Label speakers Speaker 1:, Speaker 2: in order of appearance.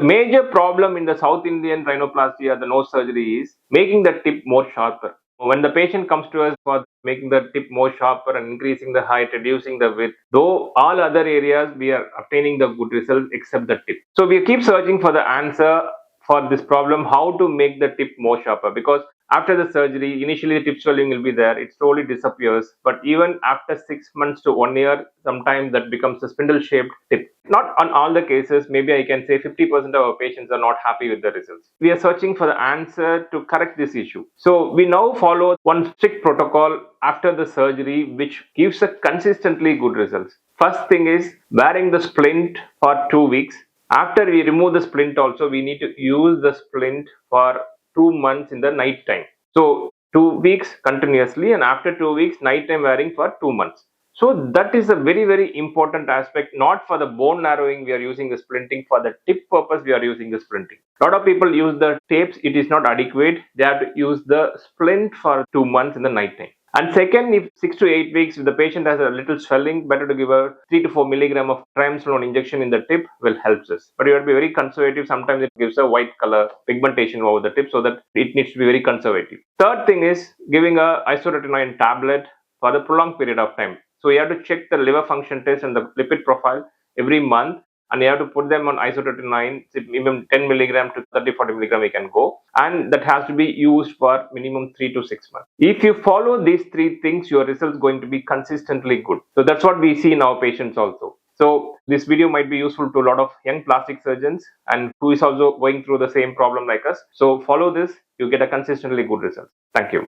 Speaker 1: Major problem in the South Indian rhinoplasty or the nose surgery is making the tip more sharper. When the patient comes to us for making the tip more sharper and increasing the height, reducing the width, though all other areas we are obtaining the good results except the tip. So we keep searching for the answer for this problem, how to make the tip more sharper, because after the surgery, initially the tip swelling will be there, it slowly disappears, but even after 6 months to 1 year, sometimes that becomes a spindle shaped tip. Not on all the cases, maybe I can say 50% of our patients are not happy with the results. We are searching for the answer to correct this issue. So we now follow one strict protocol after the surgery which gives a consistently good results. First thing is wearing the splint for 2 weeks. After we remove the splint also, we need to use the splint for 2 months in the night time. So 2 weeks continuously, and after 2 weeks, night time wearing for 2 months. So that is a very important aspect. Not for the bone narrowing we are using the splinting, for the tip purpose we are using the splinting. A lot of people use the tapes, it is not adequate. They have to use the splint for 2 months in the night time. And second, if 6 to 8 weeks, if the patient has a little swelling, better to give a 3 to 4 milligram of triamcinolone injection in the tip will help us. But you have to be very conservative. Sometimes it gives a white color pigmentation over the tip, so that it needs to be very conservative. Third thing is giving a isoretinoin tablet for the prolonged period of time. So you have to check the liver function test and the lipid profile every month, and you have to put them on isoretinoin, minimum 10 milligram to 30-40 milligram we can go, and that has to be used for minimum 3 to 6 months. If you follow these three things, your results going to be consistently good. So that's what we see in our patients also. So this video might be useful to a lot of young plastic surgeons and who is also going through the same problem like us. So follow this, you get a consistently good result. Thank you.